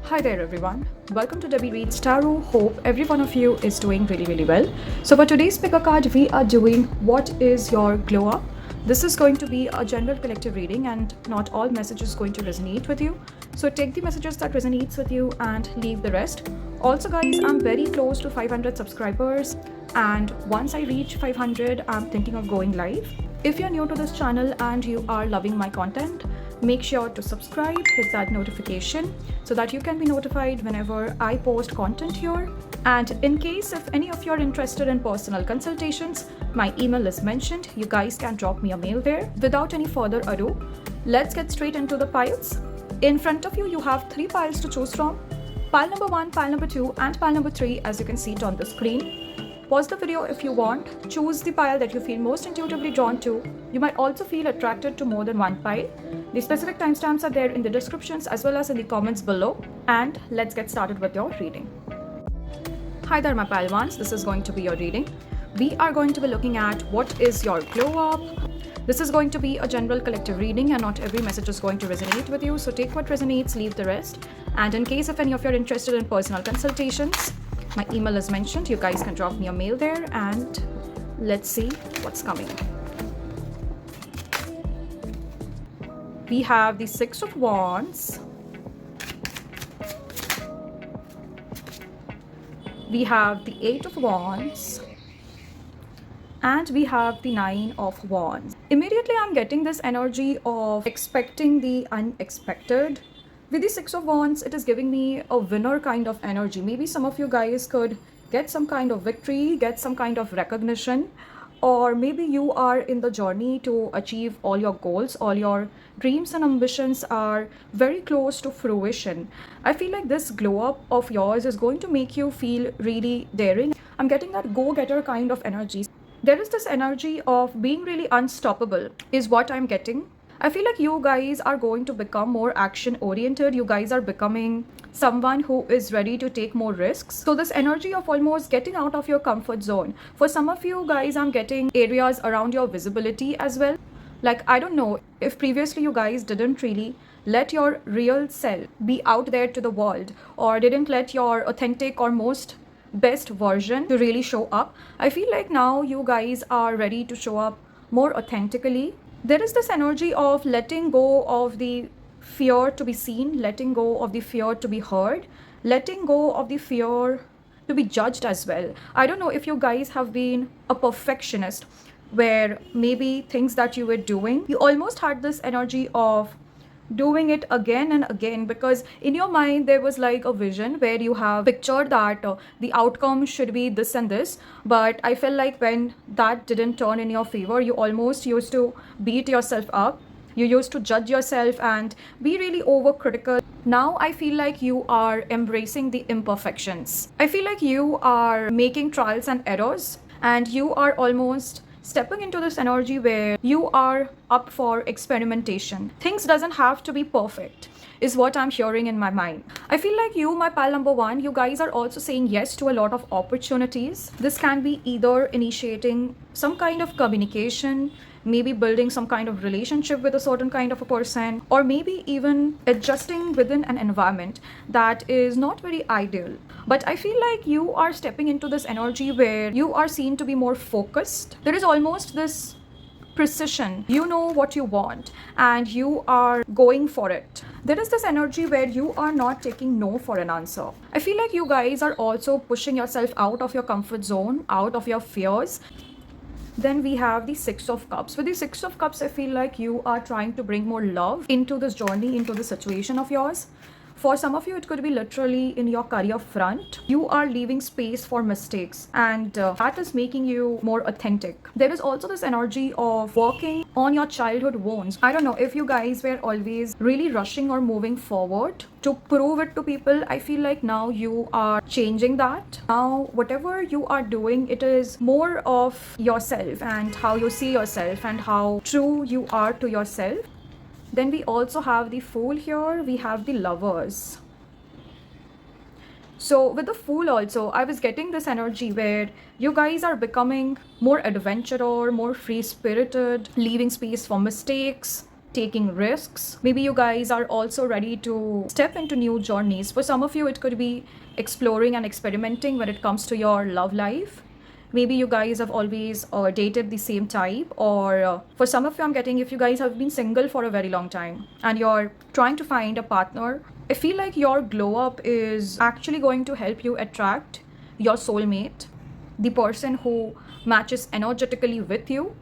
Hi there everyone, welcome to Debbie Reads Tarot. Hope every one of you is doing really well. So for today's pick a card, we are doing what is your glow up. This is going to be a general collective reading and not all messages going to resonate with you. So take the messages that resonates with you and leave the rest. Also guys, I'm very close to 500 subscribers and once I reach 500, I'm thinking of going live. If you're new to this channel and you are loving my content, make sure to subscribe, hit that notification so that you can be notified whenever I post content here. And in case if any of you are interested in personal consultations, my email is mentioned. You guys can drop me a mail there. Without any further ado, let's get straight into the piles. In front of you, you have 3 piles to choose from. Pile number 1, pile number 2 and pile number 3 as you can see it on the screen. Pause the video if you want. Choose the pile that you feel most intuitively drawn to. You might also feel attracted to more than one pile. The specific timestamps are there in the descriptions as well as in the comments below. And let's get started with your reading. Hi there my pile ones, this is going to be your reading. We are going to be looking at what is your glow up. This is going to be a general collective reading and not every message is going to resonate with you. So take what resonates, leave the rest. And in case if any of you are interested in personal consultations, my email is mentioned. You guys can drop me a mail there and let's see what's coming. We have the 6 of Wands. We have the 8 of Wands. And we have the 9 of Wands. Immediately I'm getting this energy of expecting the unexpected. With the 6 of Wands, it is giving me a winner kind of energy. Maybe some of you guys could get some kind of victory, get some kind of recognition, or maybe you are in the journey to achieve all your goals, all your dreams and ambitions are very close to fruition. I feel like this glow up of yours is going to make you feel really daring. I'm getting that go-getter kind of energy. There is this energy of being really unstoppable is what I'm getting. I feel like you guys are going to become more action oriented. You guys are becoming someone who is ready to take more risks. So this energy of almost getting out of your comfort zone. For some of you guys, I'm getting areas around your visibility as well. Like, I don't know if previously you guys didn't really let your real self be out there to the world or didn't let your authentic or most best version to really show up. I feel like now you guys are ready to show up more authentically. There is this energy of letting go of the fear to be seen, letting go of the fear to be heard, letting go of the fear to be judged as well. I don't know if you guys have been a perfectionist where maybe things that you were doing, you almost had this energy of doing it again and again because in your mind there was like a vision where you have pictured that the outcome should be this and this, but I felt like when that didn't turn in your favor, you almost used to beat yourself up, you used to judge yourself and be really overcritical. Now I feel like you are embracing the imperfections. I feel like you are making trials and errors and you are almost stepping into this energy where you are up for experimentation. Things doesn't have to be perfect is what I'm hearing in my mind. I feel like you, my pal number 1, you guys are also saying yes to a lot of opportunities. This can be either initiating some kind of communication, maybe building some kind of relationship with a certain kind of a person, or maybe even adjusting within an environment that is not very ideal. But I feel like you are stepping into this energy where you are seen to be more focused. There is almost this precision. You know what you want and you are going for it. There is this energy where you are not taking no for an answer. I feel like you guys are also pushing yourself out of your comfort zone, out of your fears. Then we have the 6 of Cups. With the 6 of Cups, I feel like you are trying to bring more love into this journey, into the situation of yours. For some of you, it could be literally in your career front. You are leaving space for mistakes and that is making you more authentic. There is also this energy of working on your childhood wounds. I don't know if you guys were always really rushing or moving forward to prove it to people. I feel like now you are changing that. Now, whatever you are doing, it is more of yourself and how you see yourself and how true you are to yourself. Then we also have the Fool here. We have the Lovers. So with the Fool also, I was getting this energy where you guys are becoming more adventurer, more free-spirited, leaving space for mistakes, taking risks. Maybe you guys are also ready to step into new journeys. For some of you, it could be exploring and experimenting when it comes to your love life. Maybe you guys have always dated the same type, or for some of you, I'm getting if you guys have been single for a very long time and you're trying to find a partner. I feel like your glow up is actually going to help you attract your soulmate, the person who matches energetically with you.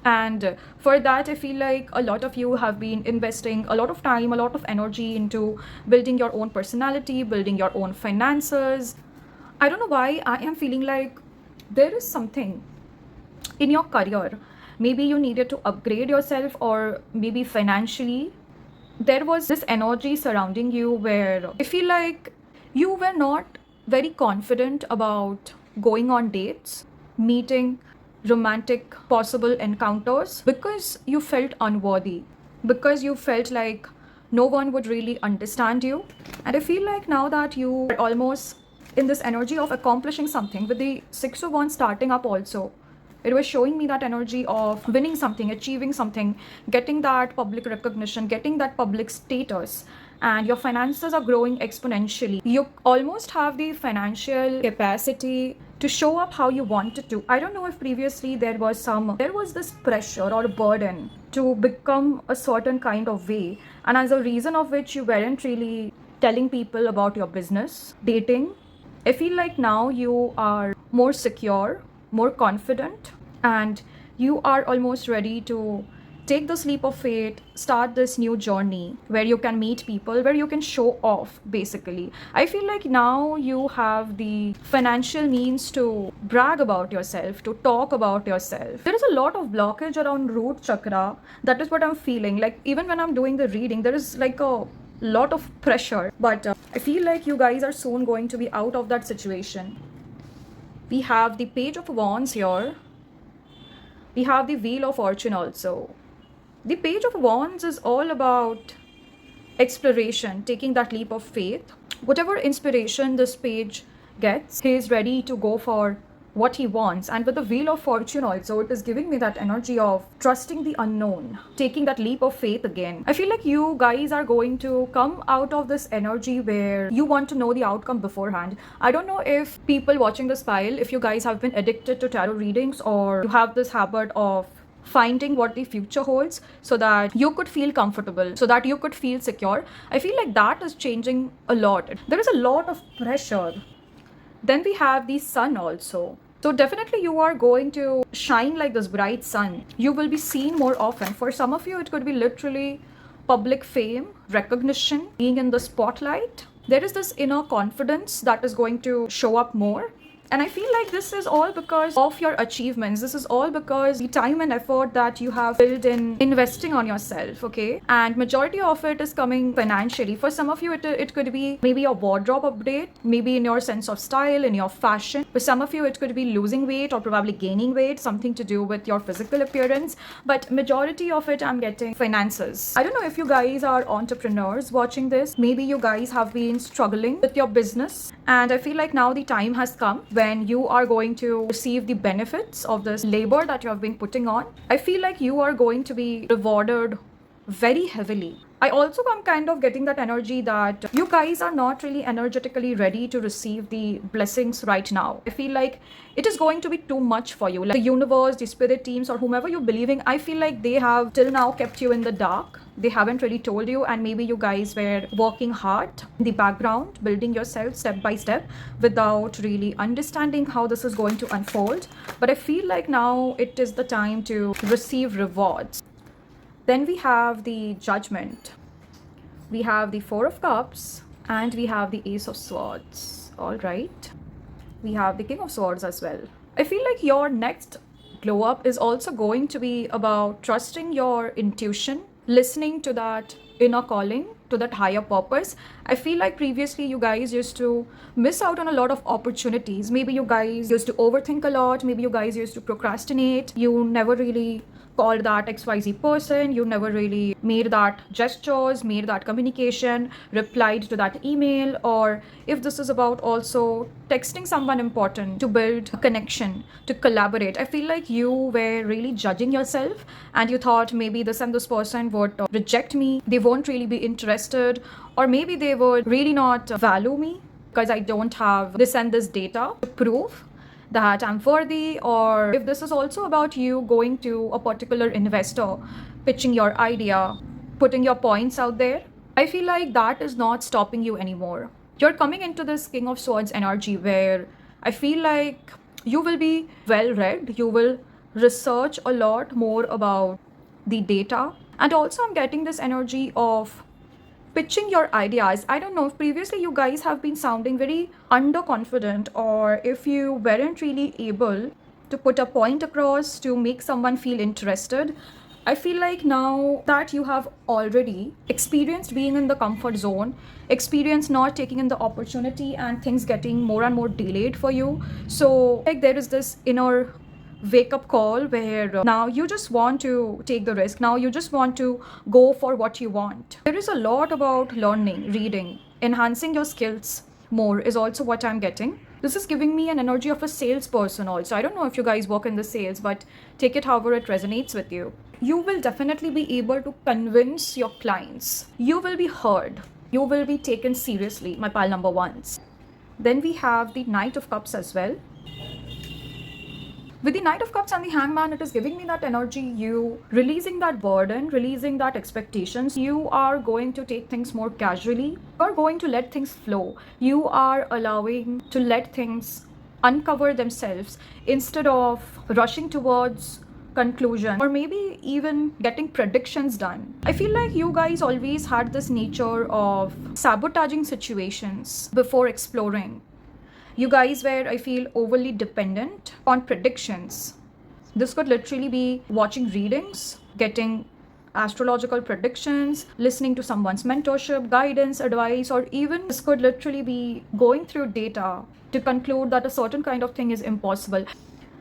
And for that, I feel like a lot of you have been investing a lot of time, a lot of energy into building your own personality, building your own finances. I don't know why I am feeling like there is something in your career. Maybe you needed to upgrade yourself, or maybe financially. There was this energy surrounding you where I feel like you were not very confident about going on dates, meeting romantic possible encounters, because you felt unworthy, because you felt like no one would really understand you. And I feel like now that you are almost in this energy of accomplishing something, with the Six of Wands starting up also, it was showing me that energy of winning something, achieving something, getting that public recognition, getting that public status, and your finances are growing exponentially. You almost have the financial capacity to show up how you wanted to. I don't know if previously there was this pressure or burden to become a certain kind of way, and as a reason of which you weren't really telling people about your business, dating. I feel like now you are more secure, more confident, and you are almost ready to take this leap of faith, start this new journey where you can meet people, where you can show off basically. I feel like now you have the financial means to brag about yourself, to talk about yourself. There is a lot of blockage around root chakra. That is what I'm feeling. Like even when I'm doing the reading, there is like a lot of pressure, but I feel like you guys are soon going to be out of that situation. We have the Page of Wands here. We have the Wheel of Fortune also. The Page of Wands is all about exploration, taking that leap of faith. Whatever inspiration this page gets, he is ready to go for what he wants. And with the Wheel of Fortune also, it is giving me that energy of trusting the unknown, taking that leap of faith again. I feel like you guys are going to come out of this energy where you want to know the outcome beforehand. I don't know if people watching this file, if you guys have been addicted to tarot readings, or you have this habit of finding what the future holds so that you could feel comfortable, so that you could feel secure. I feel like that is changing a lot. There is a lot of pressure. Then we have the Sun also. So definitely you are going to shine like this bright sun. You will be seen more often. For some of you, it could be literally public fame, recognition, being in the spotlight. There is this inner confidence that is going to show up more. And I feel like this is all because of your achievements. This is all because the time and effort that you have built in investing on yourself, okay? And majority of it is coming financially. For some of you, it could be maybe a wardrobe update, maybe in your sense of style, in your fashion. For some of you, it could be losing weight or probably gaining weight, something to do with your physical appearance. But majority of it, I'm getting finances. I don't know if you guys are entrepreneurs watching this. Maybe you guys have been struggling with your business. And I feel like now the time has come when you are going to receive the benefits of this labor that you have been putting on. I feel like you are going to be rewarded very heavily. I also am kind of getting that energy that you guys are not really energetically ready to receive the blessings right now. I feel like it is going to be too much for you. Like the universe, the spirit teams, or whomever you're believing, I feel like they have till now kept you in the dark. They haven't really told you, and maybe you guys were working hard in the background, building yourself step by step without really understanding how this is going to unfold. But I feel like now it is the time to receive rewards. Then we have the Judgment. We have the Four of Cups, and we have the Ace of Swords. All right. We have the King of Swords as well. I feel like your next glow up is also going to be about trusting your intuition, listening to that inner calling, to that higher purpose. I feel like previously you guys used to miss out on a lot of opportunities. Maybe you guys used to overthink a lot. Maybe you guys used to procrastinate. You never really called that XYZ person, you never really made that gestures, made that communication, replied to that email, or if this is about also texting someone important to build a connection, to collaborate. I feel like you were really judging yourself and you thought maybe this and this person would reject me, they won't really be interested, or maybe they would really not value me because I don't have this and this data to prove that I'm worthy. Or if this is also about you going to a particular investor, pitching your idea, putting your points out there, I feel like that is not stopping you anymore. You're coming into this King of Swords energy where I feel like you will be well read, you will research a lot more about the data. And also I'm getting this energy of pitching your ideas. I don't know if previously you guys have been sounding very underconfident, or if you weren't really able to put a point across to make someone feel interested. I feel like now that you have already experienced being in the comfort zone, experienced not taking in the opportunity and things getting more and more delayed for you. So like there is this inner wake up call where now you just want to take the risk. Now you just want to go for what you want. There is a lot about learning, reading, enhancing your skills more is also what I'm getting. This is giving me an energy of a salesperson also. I don't know if you guys work in the sales, but take it however it resonates with you. You will definitely be able to convince your clients. You will be heard. You will be taken seriously, my pile number ones. Then we have the Knight of Cups as well. With the Knight of Cups and the Hangman, it is giving me that energy, you releasing that burden, releasing that expectations. You are going to take things more casually. You are going to let things flow. You are allowing to let things uncover themselves instead of rushing towards conclusion or maybe even getting predictions done. I feel like you guys always had this nature of sabotaging situations before exploring. You guys were, I feel, overly dependent on predictions. This could literally be watching readings, getting astrological predictions, listening to someone's mentorship, guidance, advice, or even this could literally be going through data to conclude that a certain kind of thing is impossible.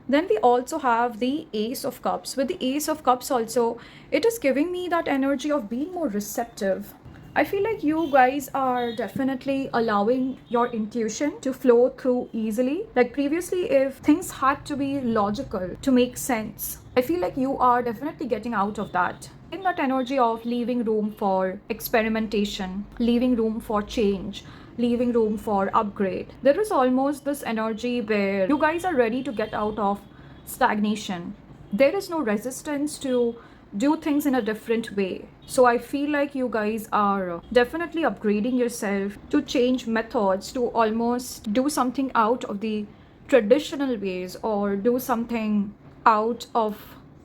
Then we also have the Ace of Cups. With the Ace of Cups also, it is giving me that energy of being more receptive. I feel like you guys are definitely allowing your intuition to flow through easily. Like previously, if things had to be logical to make sense, I feel like you are definitely getting out of that. In that energy of leaving room for experimentation, leaving room for change, leaving room for upgrade. There is almost this energy where you guys are ready to get out of stagnation. There is no resistance to do things in a different way. So I feel like you guys are definitely upgrading yourself to change methods, to almost do something out of the traditional ways or do something out of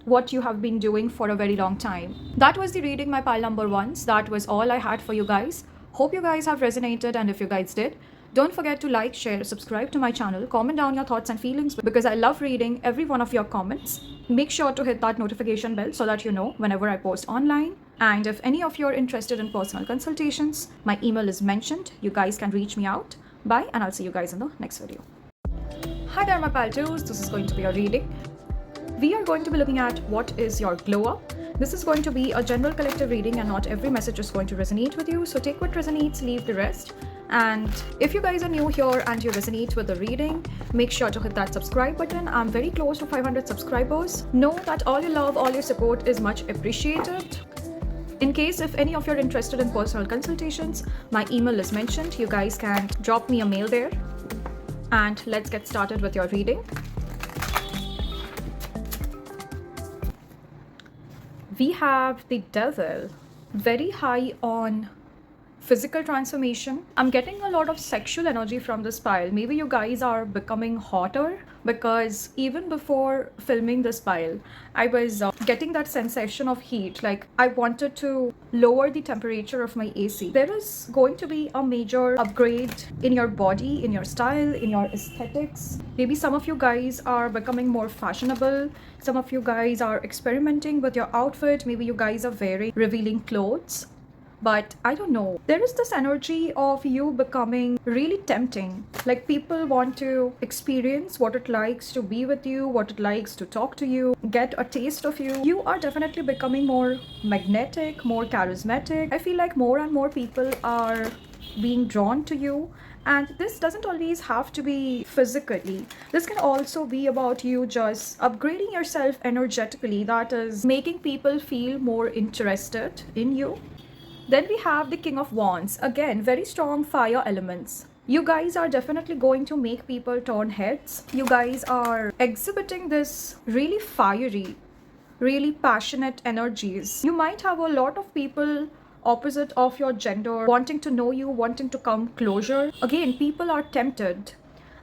what you have been doing for a very long time. That was the reading, my pile number ones. That was all I had for you guys. Hope you guys have resonated, and if you guys did, don't forget to like, share, subscribe to my channel, comment down your thoughts and feelings because I love reading every one of your comments. Make sure to hit that notification bell so that you know whenever I post online. And if any of you are interested in personal consultations, my email is mentioned. You guys can reach me out. Bye, and I'll see you guys in the next video. Hi there, my pal twos. This is going to be a reading. We are going to be looking at what is your glow up. This is going to be a general collective reading and not every message is going to resonate with you. So take what resonates, leave the rest. And if you guys are new here and you resonate with the reading, make sure to hit that subscribe button. I'm very close to 500 subscribers. Know that all your love, all your support is much appreciated. In case if any of you are interested in personal consultations, my email is mentioned. You guys can drop me a mail there. And let's get started with your reading. We have the Devil, very high on physical transformation. I'm getting a lot of sexual energy from this pile. Maybe you guys are becoming hotter because even before filming this pile, I was getting that sensation of heat. Like I wanted to lower the temperature of my AC. There is going to be a major upgrade in your body, in your style, in your aesthetics. Maybe some of you guys are becoming more fashionable. Some of you guys are experimenting with your outfit. Maybe you guys are wearing revealing clothes. But I don't know. There is this energy of you becoming really tempting. Like people want to experience what it likes to be with you, what it likes to talk to you, get a taste of you. You are definitely becoming more magnetic, more charismatic. I feel like more and more people are being drawn to you. And this doesn't always have to be physically. This can also be about you just upgrading yourself energetically, that is, making people feel more interested in you. Then we have the King of Wands. Again, very strong fire elements. You guys are definitely going to make people turn heads. You guys are exhibiting this really fiery, really passionate energies. You might have a lot of people opposite of your gender wanting to know you, wanting to come closer. Again, people are tempted.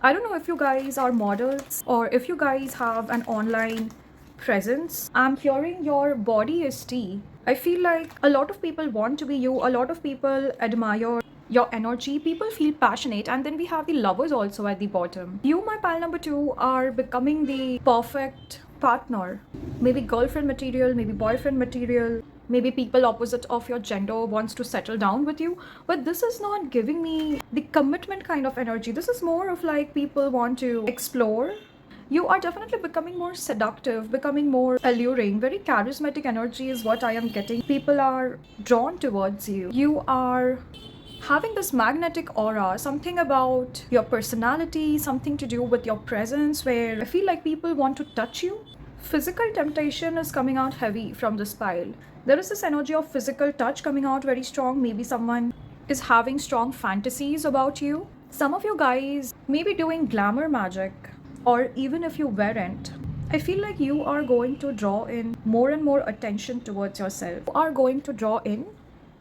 I don't know if you guys are models or if you guys have an online presence. I'm hearing your body is tea. I feel like a lot of people want to be you, a lot of people admire your energy, people feel passionate. And then we have the lovers also at the bottom. You, my pal number 2, are becoming the perfect partner. Maybe girlfriend material, maybe boyfriend material, maybe people opposite of your gender wants to settle down with you. But this is not giving me the commitment kind of energy. This is more of like people want to explore. You are definitely becoming more seductive, becoming more alluring. Very charismatic energy is what I am getting. People are drawn towards you. You are having this magnetic aura, something about your personality, something to do with your presence, where I feel like people want to touch you. Physical temptation is coming out heavy from this pile. There is this energy of physical touch coming out very strong. Maybe someone is having strong fantasies about you. Some of you guys may be doing glamour magic, or even if you weren't, I feel like you are going to draw in more and more attention towards yourself. You are going to draw in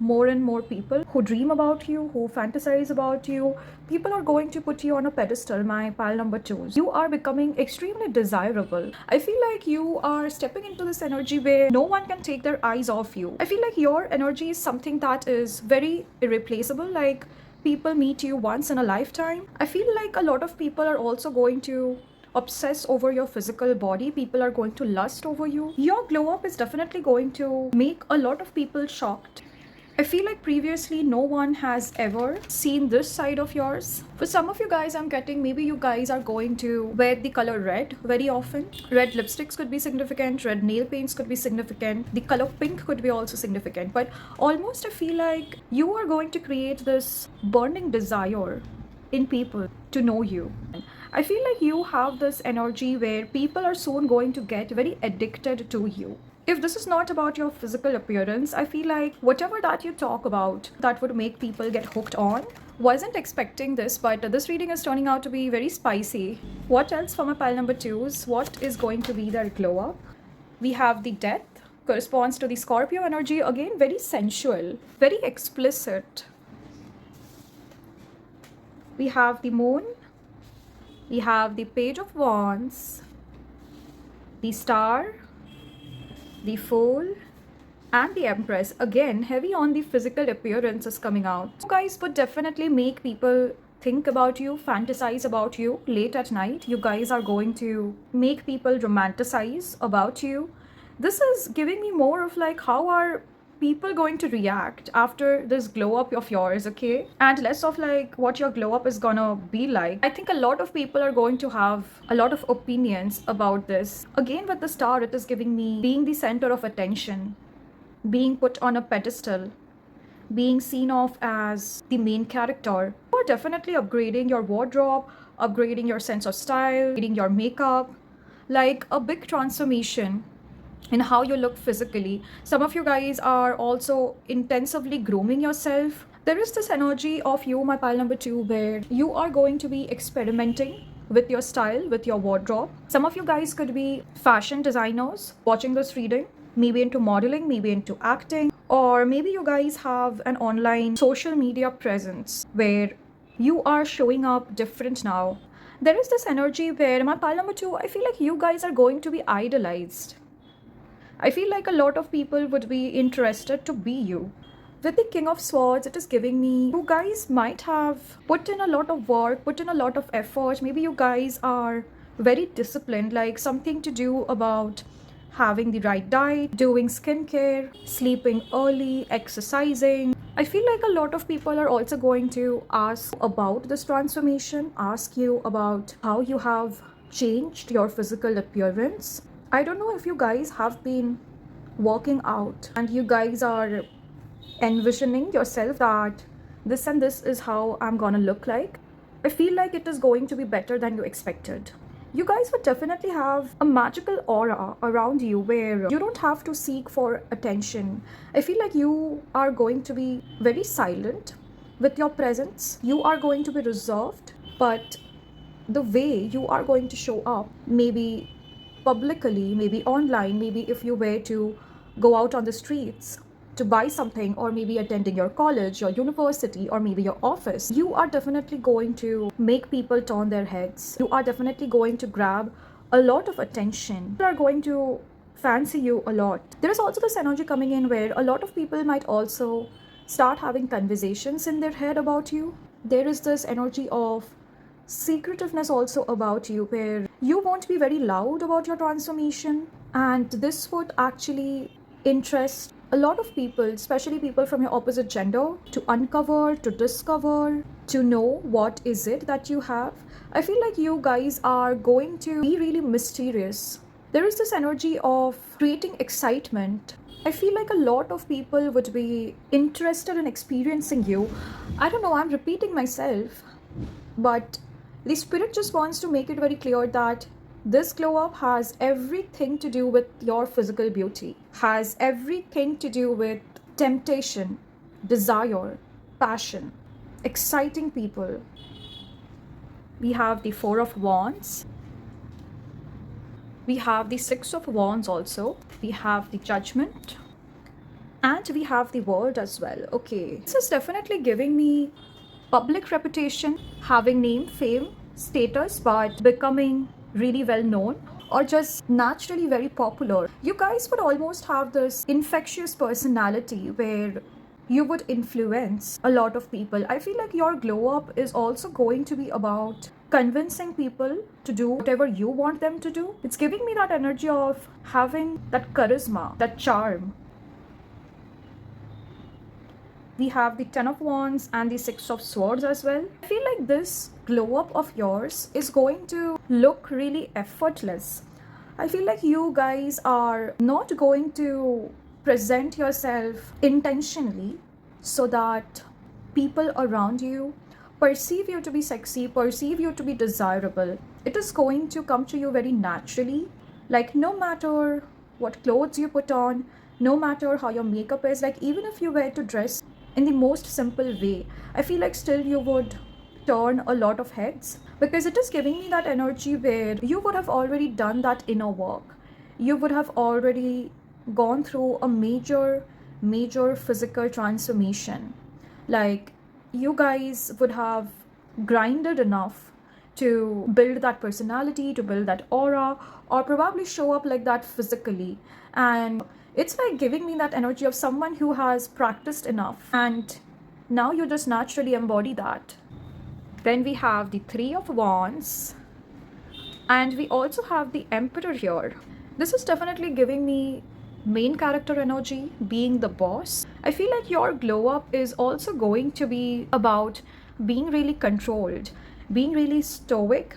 more and more people who dream about you, who fantasize about you. People are going to put you on a pedestal, my pal number 2. You are becoming extremely desirable. I feel like you are stepping into this energy where no one can take their eyes off you. I feel like your energy is something that is very irreplaceable. Like people meet you once in a lifetime. I feel like a lot of people are also going to obsess over your physical body. People are going to lust over you. Your glow up is definitely going to make a lot of people shocked. I feel like previously no one has ever seen this side of yours. For some of you guys, I'm getting maybe you guys are going to wear the color red very often. Red lipsticks could be significant, red nail paints could be significant, the color pink could be also significant. But almost I feel like you are going to create this burning desire in people to know you. I feel like you have this energy where people are soon going to get very addicted to you. If this is not about your physical appearance, I feel like whatever that you talk about that would make people get hooked on. Wasn't expecting this, but this reading is turning out to be very spicy. What else for my pile number 2s? What is going to be their glow up? We have the Death, corresponds to the Scorpio energy. Again, very sensual, very explicit. We have the Moon. We have the Page of Wands, the Star, the Fool, and the Empress. Again, heavy on the physical appearance is coming out. You guys would definitely make people think about you, fantasize about you late at night. You guys are going to make people romanticize about you. This is giving me more of like, how are people going to react after this glow up of yours, okay? And less of like what your glow up is gonna be like. I think a lot of people are going to have a lot of opinions about this. Again, with the Star, it is giving me being the center of attention, being put on a pedestal, being seen off as the main character. You are definitely upgrading your wardrobe, upgrading your sense of style, upgrading your makeup, like a big transformation in how you look physically. Some of you guys are also intensively grooming yourself. There is this energy of you, my pile number 2, where you are going to be experimenting with your style, with your wardrobe. Some of you guys could be fashion designers watching this reading, maybe into modeling, maybe into acting, or maybe you guys have an online social media presence where you are showing up different now. There is this energy where, my pile number 2, I feel like you guys are going to be idolized. I feel like a lot of people would be interested to be you. With the King of Swords, it is giving me you guys might have put in a lot of work, put in a lot of effort. Maybe you guys are very disciplined, like something to do about having the right diet, doing skincare, sleeping early, exercising. I feel like a lot of people are also going to ask about this transformation, ask you about how you have changed your physical appearance. I don't know if you guys have been working out and you guys are envisioning yourself that this and this is how I'm gonna look like. I feel like it is going to be better than you expected. You guys would definitely have a magical aura around you where you don't have to seek for attention. I feel like you are going to be very silent with your presence. You are going to be reserved, but the way you are going to show up, maybe publicly, maybe online, maybe if you were to go out on the streets to buy something, or maybe attending your college, your university, or maybe your office, you are definitely going to make people turn their heads. You are definitely going to grab a lot of attention. People are going to fancy you a lot. There is also this energy coming in where a lot of people might also start having conversations in their head about you. There is this energy of secretiveness also about you where you won't be very loud about your transformation, and this would actually interest a lot of people, especially people from your opposite gender, to uncover, to discover, to know what is it that you have. I feel like you guys are going to be really mysterious. There is this energy of creating excitement. I feel like a lot of people would be interested in experiencing you. I don't know, I'm repeating myself, but the spirit just wants to make it very clear that this glow up has everything to do with your physical beauty, has everything to do with temptation, desire, passion, exciting people. We have the Four of Wands. We have the Six of Wands also. We have the Judgment. And we have the World as well. Okay, this is definitely giving me public reputation, having name, fame, status, but becoming really well known or just naturally very popular. You guys would almost have this infectious personality where you would influence a lot of people. I feel like your glow up is also going to be about convincing people to do whatever you want them to do. It's giving me that energy of having that charisma, that charm. We have the Ten of Wands and the Six of Swords as well. I feel like this glow up of yours is going to look really effortless. I feel like you guys are not going to present yourself intentionally so that people around you perceive you to be sexy, perceive you to be desirable. It is going to come to you very naturally. Like, no matter what clothes you put on, no matter how your makeup is, like even if you were to dress in the most simple way, I feel like still you would turn a lot of heads, because it is giving me that energy where you would have already done that inner work. You would have already gone through a major physical transformation. Like, you guys would have grinded enough to build that personality, to build that aura, or probably show up like that physically. And it's like giving me that energy of someone who has practiced enough, and now you just naturally embody that. Then we have the Three of Wands, and we also have the Emperor here. This is definitely giving me main character energy, being the boss. I feel like your glow up is also going to be about being really controlled, being really stoic,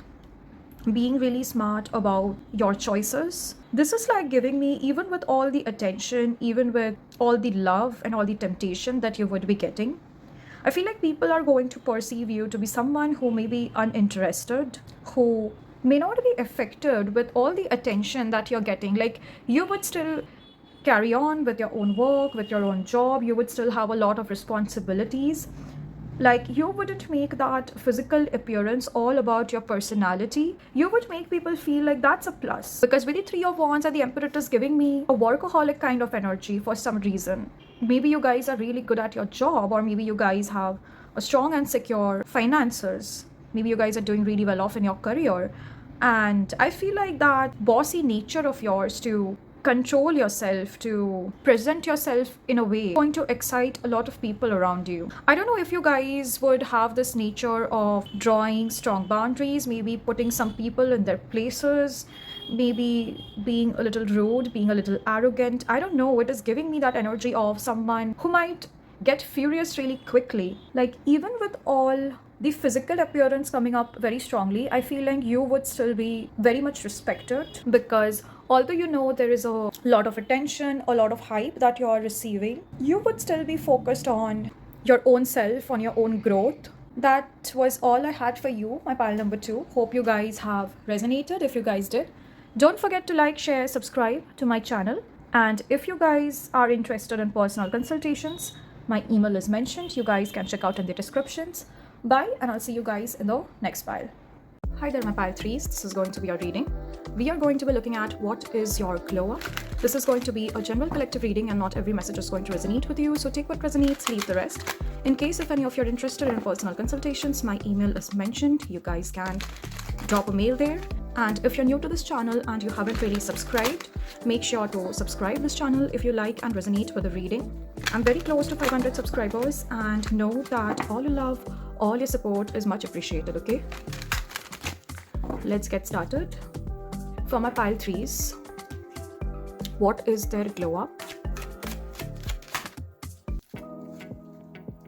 being really smart about your choices. This is like giving me, even with all the attention, even with all the love and all the temptation that you would be getting, I feel like people are going to perceive you to be someone who may be uninterested, who may not be affected with all the attention that you're getting. Like, you would still carry on with your own work, with your own job, you would still have a lot of responsibilities. Like, you wouldn't make that physical appearance all about your personality. You would make people feel like that's a plus. Because with the Three of Wands and the Emperor, it is giving me a workaholic kind of energy for some reason. Maybe you guys are really good at your job, or maybe you guys have a strong and secure finances. Maybe you guys are doing really well off in your career. And I feel like that bossy nature of yours to control yourself, to present yourself in a way, going to excite a lot of people around you. I don't know if you guys would have this nature of drawing strong boundaries, maybe putting some people in their places, maybe being a little rude, being a little arrogant. I don't know. It is giving me that energy of someone who might get furious really quickly. Like, even with all the physical appearance coming up very strongly, I feel like you would still be very much respected, because although you know there is a lot of attention, a lot of hype that you are receiving, you would still be focused on your own self, on your own growth. That was all I had for you, my pile number 2. Hope you guys have resonated. If you guys did, don't forget to like, share, subscribe to my channel. And if you guys are interested in personal consultations, my email is mentioned. You guys can check out in the descriptions. Bye, and I'll see you guys in the next pile. Hi there, my pile 3s. This is going to be our reading. We are going to be looking at what is your glow up. This is going to be a general collective reading, and not every message is going to resonate with you. So take what resonates, leave the rest. In case if any of you are interested in personal consultations, my email is mentioned. You guys can drop a mail there. And if you're new to this channel and you haven't really subscribed, make sure to subscribe this channel if you like and resonate with the reading. I'm very close to 500 subscribers, and know that all your love, all your support is much appreciated, okay? Let's get started. For my pile 3s, what is their glow up?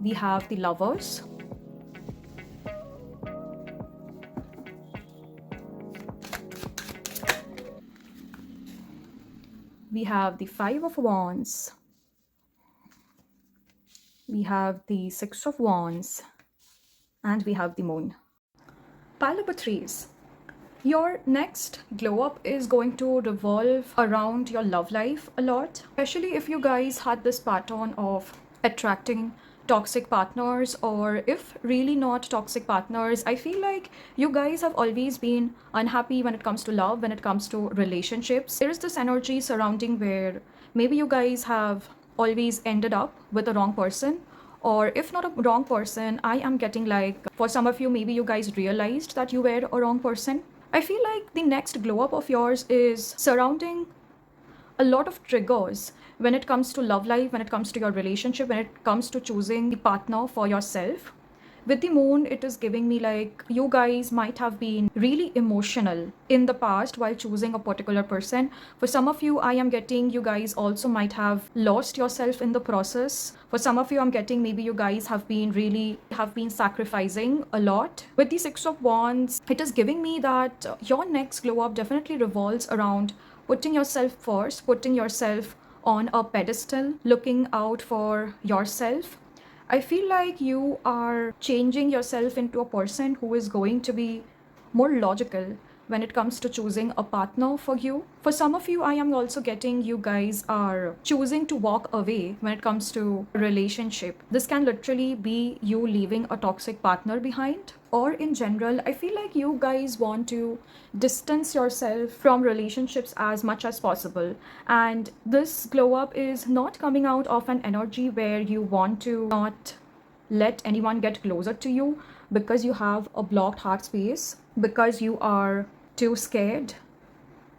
We have the Lovers. We have the 5 of Wands. We have the 6 of Wands. And we have the Moon. Pile number 3s. Your next glow up is going to revolve around your love life a lot, especially if you guys had this pattern of attracting toxic partners, or if really not toxic partners. I feel like you guys have always been unhappy when it comes to love, when it comes to relationships. There is this energy surrounding where maybe you guys have always ended up with the wrong person, or if not a wrong person, I am getting like, for some of you, maybe you guys realized that you were a wrong person. I feel like the next glow up of yours is surrounding a lot of triggers when it comes to love life, when it comes to your relationship, when it comes to choosing the partner for yourself. With the Moon, it is giving me like you guys might have been really emotional in the past while choosing a particular person. For some of you, I am getting you guys also might have lost yourself in the process. For some of you, I'm getting maybe you guys have been sacrificing a lot. With the 6 of Wands, it is giving me that your next glow up definitely revolves around putting yourself first, putting yourself on a pedestal, looking out for yourself. I feel like you are changing yourself into a person who is going to be more logical when it comes to choosing a partner for you. For some of you, I am also getting you guys are choosing to walk away when it comes to a relationship. This can literally be you leaving a toxic partner behind. Or in general, I feel like you guys want to distance yourself from relationships as much as possible. And this glow up is not coming out of an energy where you want to not let anyone get closer to you because you have a blocked heart space, because you are too scared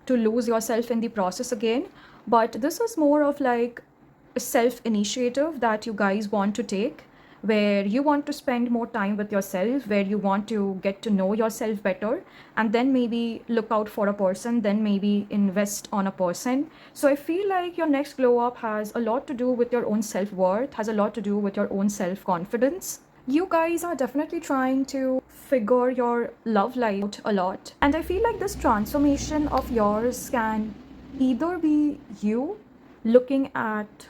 to lose yourself in the process again. But this is more of like a self-initiative that you guys want to take, where you want to spend more time with yourself, where you want to get to know yourself better, and then maybe look out for a person, then maybe invest on a person. So I feel like your next glow up has a lot to do with your own self-worth, has a lot to do with your own self-confidence. You guys are definitely trying to figure your love life out a lot. And I feel like this transformation of yours can either be you looking at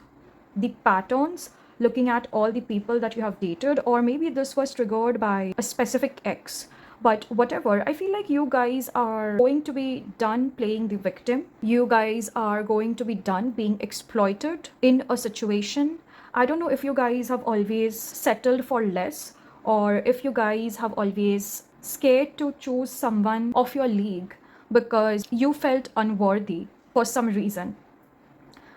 the patterns, looking at all the people that you have dated, or maybe this was triggered by a specific ex. But whatever, I feel like you guys are going to be done playing the victim. You guys are going to be done being exploited in a situation. I don't know if you guys have always settled for less, or if you guys have always scared to choose someone of your league because you felt unworthy for some reason.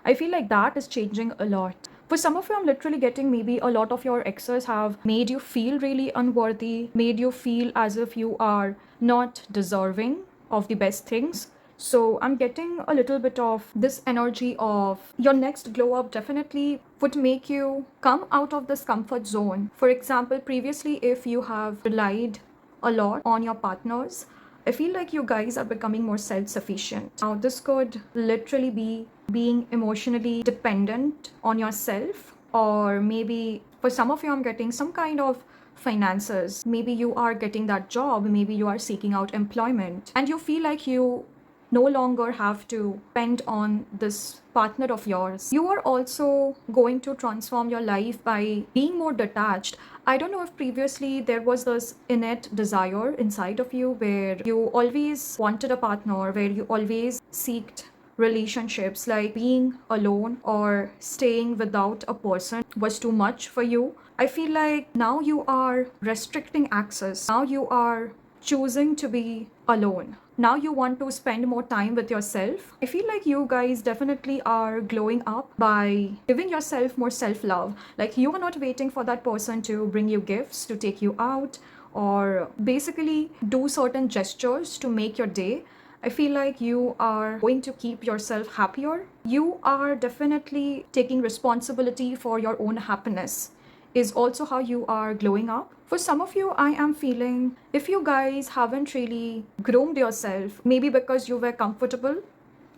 I feel like that is changing a lot. For some of you, I'm literally getting maybe a lot of your exes have made you feel really unworthy, made you feel as if you are not deserving of the best things. So I'm getting a little bit of this energy of your next glow up definitely would make you come out of this comfort zone. For example, previously, if you have relied a lot on your partners, I feel like you guys are becoming more self-sufficient. Now, this could literally be being emotionally dependent on yourself. or maybe for some of you, I'm getting some kind of finances. Maybe you are getting that job, maybe you are seeking out employment, and you feel like you no longer have to depend on this partner of yours. You are also going to transform your life by being more detached. I don't know if previously there was this innate desire inside of you where you always wanted a partner, where you always seeked relationships, like being alone or staying without a person was too much for you. I feel like now you are restricting access. Now you are choosing to be alone. Now you want to spend more time with yourself. I feel like you guys definitely are glowing up by giving yourself more self-love. Like you are not waiting for that person to bring you gifts, to take you out, or basically do certain gestures to make your day. I feel like you are going to keep yourself happier. You are definitely taking responsibility for your own happiness, is also how you are glowing up. For some of you, I am feeling if you guys haven't really groomed yourself, maybe because you were comfortable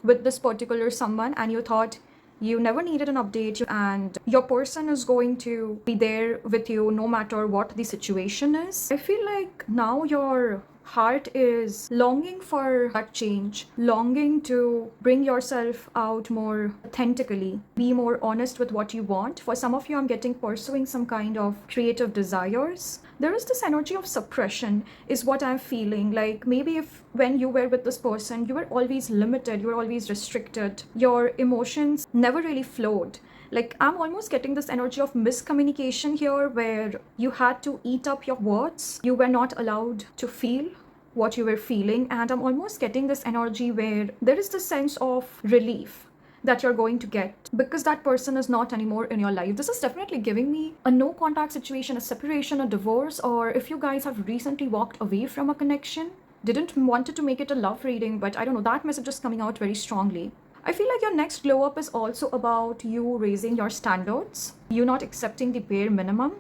with this particular someone and you thought you never needed an update and your person is going to be there with you no matter what the situation is. I feel like now your heart is longing for that change, longing to bring yourself out more authentically, be more honest with what you want. For some of you, I'm getting pursuing some kind of creative desires. There is this energy of suppression is what I'm feeling. Like maybe if when you were with this person, you were always limited, you were always restricted, your emotions never really flowed. Like I'm almost getting this energy of miscommunication here where you had to eat up your words. You were not allowed to feel what you were feeling. And I'm almost getting this energy where there is this sense of relief that you're going to get because that person is not anymore in your life. This is definitely giving me a no contact situation, a separation, a divorce, or if you guys have recently walked away from a connection, didn't wanted to make it a love reading, but I don't know, that message is coming out very strongly. I feel like your next glow up is also about you raising your standards, you not accepting the bare minimum.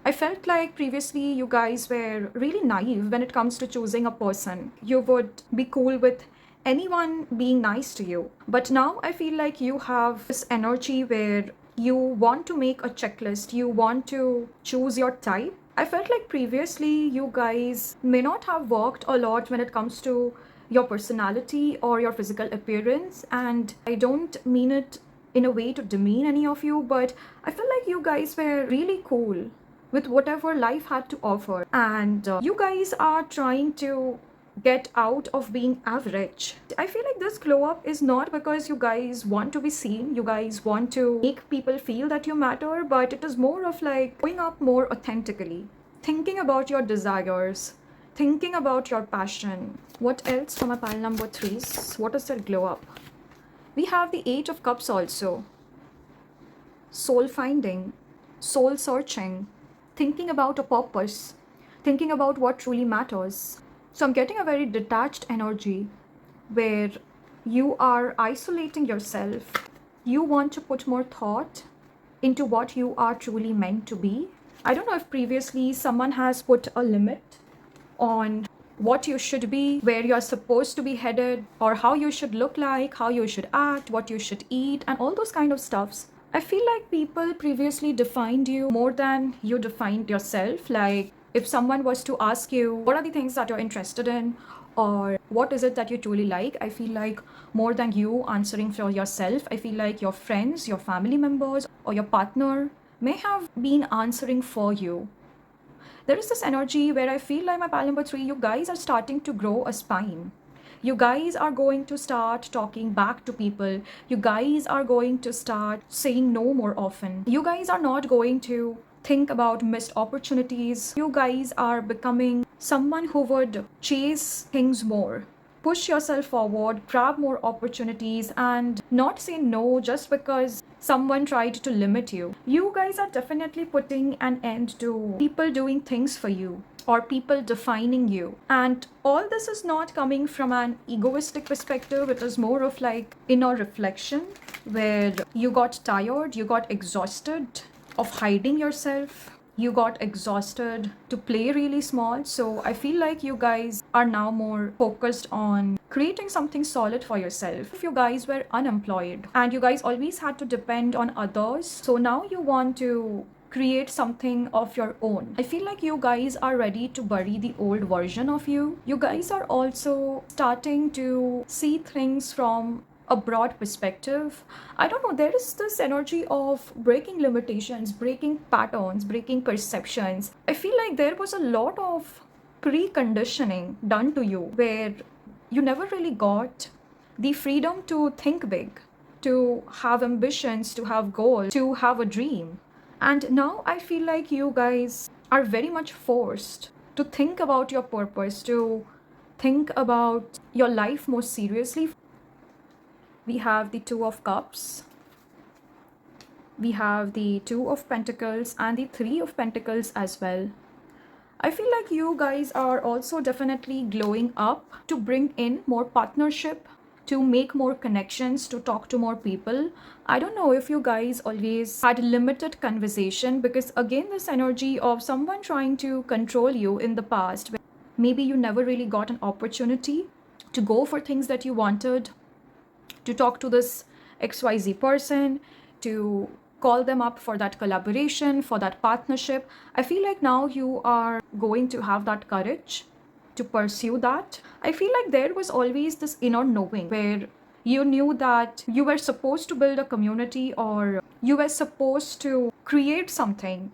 I felt like previously you guys were really naive when it comes to choosing a person. You would be cool with anyone being nice to you. But now I feel like you have this energy where you want to make a checklist, you want to choose your type. I felt like previously you guys may not have worked a lot when it comes to your personality or your physical appearance, and I don't mean it in a way to demean any of you, but I feel like you guys were really cool with whatever life had to offer, and you guys are trying to get out of being average. I feel like this glow up is not because you guys want to be seen, you guys want to make people feel that you matter, but it is more of like going up more authentically, thinking about your desires, thinking about your passion. What else for my pile number 3s? What is their glow up? We have the 8 of Cups also. Soul finding, soul searching, thinking about a purpose, thinking about what truly matters. So I'm getting a very detached energy where you are isolating yourself. You want to put more thought into what you are truly meant to be. I don't know if previously someone has put a limit on what you should be, where you're supposed to be headed, or how you should look like, how you should act, what you should eat, and all those kind of stuffs. I feel like people previously defined you more than you defined yourself. Like if someone was to ask you, what are the things that you're interested in? Or what is it that you truly like? I feel like more than you answering for yourself, I feel like your friends, your family members, or your partner may have been answering for you. There is this energy where I feel like my pile number 3, you guys are starting to grow a spine. You guys are going to start talking back to people. You guys are going to start saying no more often. You guys are not going to think about missed opportunities. You guys are becoming someone who would chase things more, push yourself forward, grab more opportunities, and not say no just because someone tried to limit you. You guys are definitely putting an end to people doing things for you or people defining you. And all this is not coming from an egoistic perspective. It is more of like inner reflection where you got tired, you got exhausted of hiding yourself. You got exhausted to play really small. So I feel like you guys are now more focused on creating something solid for yourself. If you guys were unemployed and you guys always had to depend on others, so now you want to create something of your own. I feel like you guys are ready to bury the old version of you. You guys are also starting to see things from a broad perspective. I don't know, there is this energy of breaking limitations, breaking patterns, breaking perceptions. I feel like there was a lot of preconditioning done to you where you never really got the freedom to think big, to have ambitions, to have goals, to have a dream. And now I feel like you guys are very much forced to think about your purpose, to think about your life more seriously. We have the Two of Cups, we have the Two of Pentacles, and the Three of Pentacles as well. I feel like you guys are also definitely glowing up to bring in more partnership, to make more connections, to talk to more people. I don't know if you guys always had limited conversation, because again, this energy of someone trying to control you in the past. Maybe you never really got an opportunity to go for things that you wanted, to talk to this XYZ person, to call them up for that collaboration, for that partnership. I feel like now you are going to have that courage to pursue that. I feel like there was always this inner knowing where you knew that you were supposed to build a community, or you were supposed to create something.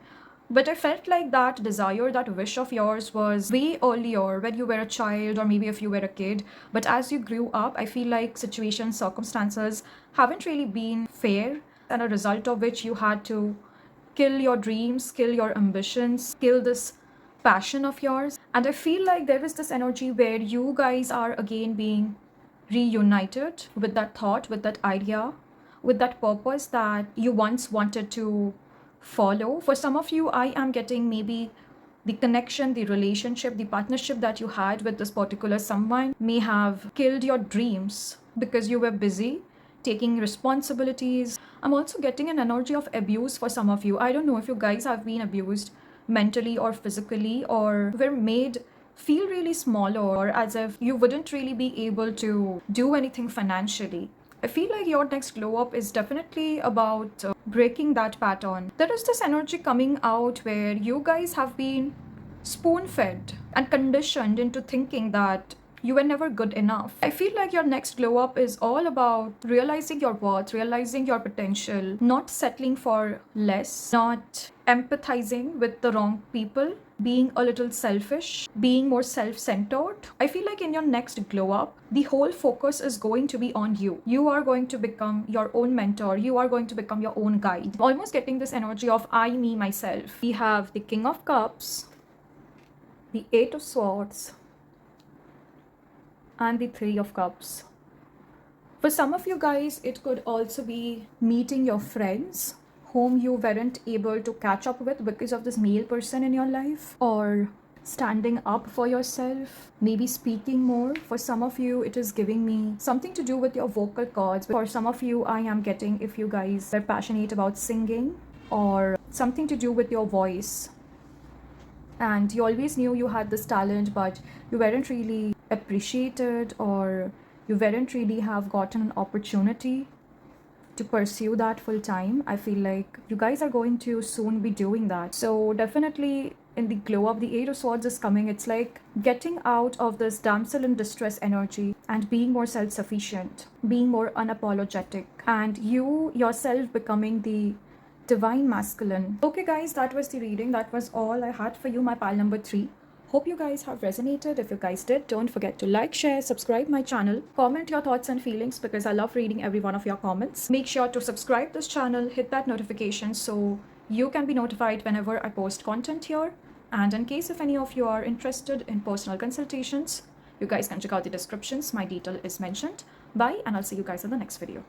But I felt like that desire, that wish of yours was way earlier when you were a child, or maybe if you were a kid. But as you grew up, I feel like situations, circumstances haven't really been fair, and a result of which you had to kill your dreams, kill your ambitions, kill this passion of yours. And I feel like there is this energy where you guys are again being reunited with that thought, with that idea, with that purpose that you once wanted to follow. For some of you, I am getting maybe the connection, the relationship, the partnership that you had with this particular someone may have killed your dreams because you were busy taking responsibilities. I'm also getting an energy of abuse for some of you. I don't know if you guys have been abused mentally or physically, or were made feel really small, or as if you wouldn't really be able to do anything financially. I feel like your next glow up is definitely about breaking that pattern. There is this energy coming out where you guys have been spoon fed and conditioned into thinking that you were never good enough. I feel like your next glow up is all about realizing your worth, realizing your potential, not settling for less, not empathizing with the wrong people, being a little selfish, being more self-centered. I feel like in your next glow up, the whole focus is going to be on you. You are going to become your own mentor. You are going to become your own guide. I'm almost getting this energy of I, me, myself. We have the King of Cups, the Eight of Swords, and the Three of Cups. For some of you guys, it could also be meeting your friends whom you weren't able to catch up with because of this male person in your life, or standing up for yourself, maybe speaking more. For some of you, it is giving me something to do with your vocal cords. For some of you, I am getting if you guys are passionate about singing, or something to do with your voice, and you always knew you had this talent, but you weren't really appreciated, or you weren't really have gotten an opportunity to pursue that full time. I feel like you guys are going to soon be doing that. So definitely in the glow up, the Eight of Swords is coming. It's like getting out of this damsel in distress energy and being more self-sufficient, being more unapologetic, and you yourself becoming the divine masculine. Okay guys, that was the reading. That was all I had for you, my pile number 3. Hope you guys have resonated. If you guys did, don't forget to like, share, subscribe my channel, comment your thoughts and feelings, because I love reading every one of your comments. Make sure to subscribe this channel, hit that notification so you can be notified whenever I post content here. And in case if any of you are interested in personal consultations, you guys can check out the descriptions. My detail is mentioned. Bye, and I'll see you guys in the next video.